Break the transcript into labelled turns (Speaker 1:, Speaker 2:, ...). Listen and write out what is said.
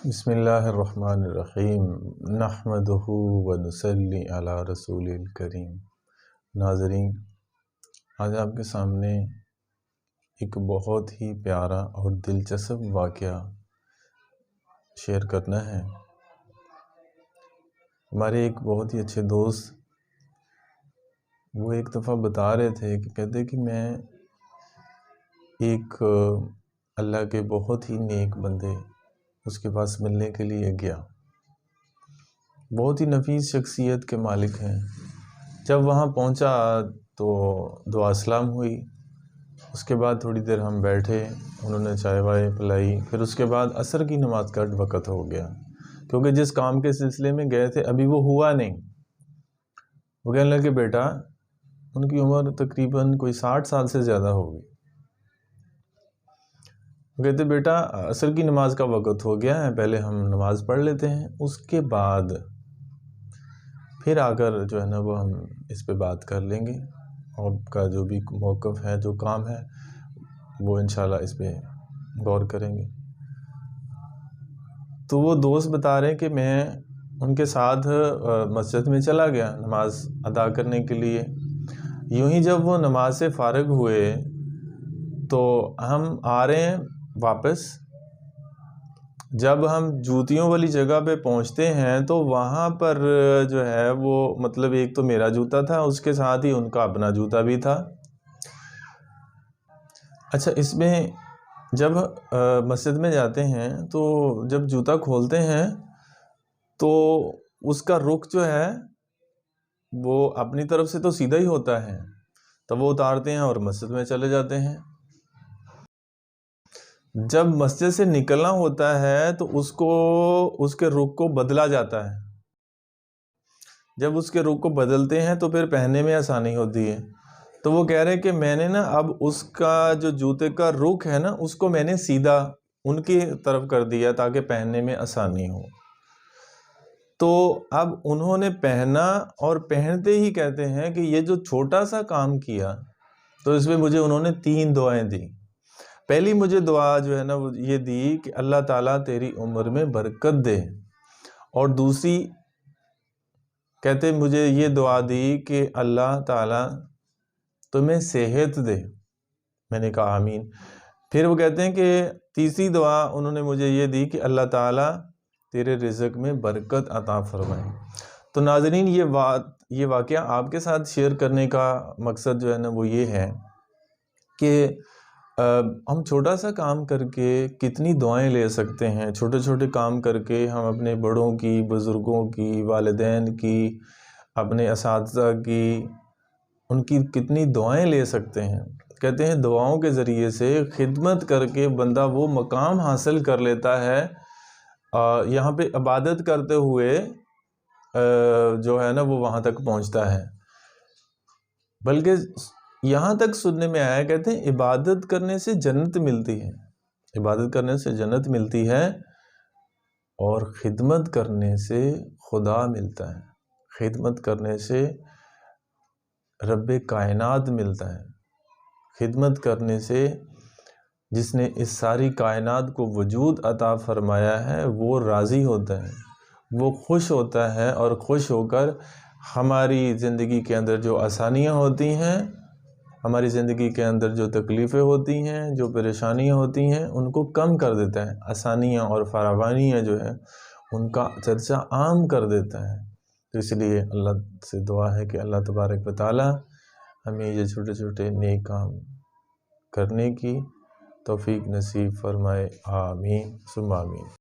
Speaker 1: بسم اللہ الرحمن الرحیم نحمدہ ونصلی علی رسول الکریم۔ ناظرین، آج آپ کے سامنے ایک بہت ہی پیارا اور دلچسپ واقعہ شیئر کرنا ہے۔ ہمارے ایک بہت ہی اچھے دوست وہ ایک دفعہ بتا رہے تھے کہ کہتے کہ میں ایک اللہ کے بہت ہی نیک بندے اس کے پاس ملنے کے لیے گیا، بہت ہی نفیس شخصیت کے مالک ہیں۔ جب وہاں پہنچا تو دعا سلام ہوئی، اس کے بعد تھوڑی دیر ہم بیٹھے، انہوں نے چائے وائے پلائی، پھر اس کے بعد عصر کی نماز کا وقت ہو گیا، کیونکہ جس کام کے سلسلے میں گئے تھے ابھی وہ ہوا نہیں۔ وہ کہنے لگے بیٹا، ان کی عمر تقریباً کوئی 60 سال سے زیادہ ہوگی۔ وہ کہتے بیٹا عصر کی نماز کا وقت ہو گیا ہے، پہلے ہم نماز پڑھ لیتے ہیں، اس کے بعد پھر آ کر جو ہے نا وہ ہم اس پہ بات کر لیں گے، آپ کا جو بھی موقف ہے، جو کام ہے وہ انشاءاللہ اس پہ غور کریں گے۔ تو وہ دوست بتا رہے ہیں کہ میں ان کے ساتھ مسجد میں چلا گیا نماز ادا کرنے کے لیے۔ یوں ہی جب وہ نماز سے فارغ ہوئے تو ہم آ رہے ہیں واپس، جب ہم جوتیوں والی جگہ پہ پہنچتے ہیں تو وہاں پر جو ہے وہ مطلب ایک تو میرا جوتا تھا، اس کے ساتھ ہی ان کا اپنا جوتا بھی تھا۔ اچھا، اس میں جب مسجد میں جاتے ہیں تو جب جوتا کھولتے ہیں تو اس کا رخ جو ہے وہ اپنی طرف سے تو سیدھا ہی ہوتا ہے، تو وہ اتارتے ہیں اور مسجد میں چلے جاتے ہیں۔ جب مسجد سے نکلنا ہوتا ہے تو اس کے رخ کو بدلا جاتا ہے۔ جب اس کے رخ کو بدلتے ہیں تو پھر پہننے میں آسانی ہوتی ہے۔ تو وہ کہہ رہے ہیں کہ میں نے نا اب اس کا جو جوتے کا رخ ہے نا اس کو میں نے سیدھا ان کی طرف کر دیا تاکہ پہننے میں آسانی ہو۔ تو اب انہوں نے پہنا اور پہنتے ہی کہتے ہیں کہ یہ جو چھوٹا سا کام کیا تو اس میں مجھے انہوں نے 3 دعائیں دی۔ پہلی مجھے دعا جو ہے نا وہ یہ دی کہ اللہ تعالیٰ تیری عمر میں برکت دے، اور دوسری کہتے مجھے یہ دعا دی کہ اللہ تعالیٰ تمہیں صحت دے۔ میں نے کہا آمین۔ پھر وہ کہتے ہیں کہ تیسری دعا انہوں نے مجھے یہ دی کہ اللہ تعالیٰ تیرے رزق میں برکت عطا فرمائے۔ تو ناظرین، یہ واقعہ آپ کے ساتھ شیئر کرنے کا مقصد جو ہے نا وہ یہ ہے کہ ہم چھوٹا سا کام کر کے کتنی دعائیں لے سکتے ہیں۔ چھوٹے چھوٹے کام کر کے ہم اپنے بڑوں کی، بزرگوں کی، والدین کی، اپنے اساتذہ کی، ان کی کتنی دعائیں لے سکتے ہیں۔ کہتے ہیں دعاؤں کے ذریعے سے خدمت کر کے بندہ وہ مقام حاصل کر لیتا ہے، یہاں پہ عبادت کرتے ہوئے جو ہے نا وہ وہاں تک پہنچتا ہے۔ بلکہ یہاں تک سننے میں آیا، کہتے ہیں عبادت کرنے سے جنت ملتی ہے، عبادت کرنے سے جنت ملتی ہے، اور خدمت کرنے سے خدا ملتا ہے، خدمت کرنے سے رب کائنات ملتا ہے، خدمت کرنے سے جس نے اس ساری کائنات کو وجود عطا فرمایا ہے وہ راضی ہوتا ہے، وہ خوش ہوتا ہے، اور خوش ہو کر ہماری زندگی کے اندر جو آسانیاں ہوتی ہیں، ہماری زندگی کے اندر جو تکلیفیں ہوتی ہیں، جو پریشانیاں ہوتی ہیں، ان کو کم کر دیتا ہے۔ آسانیاں اور فراوانیاں جو ہے ان کا چرچا عام کر دیتا ہے۔ تو اس لیے اللہ سے دعا ہے کہ اللہ تبارک و تعالی ہمیں یہ چھوٹے چھوٹے نیک کام کرنے کی توفیق نصیب فرمائے، آمین ثم آمین۔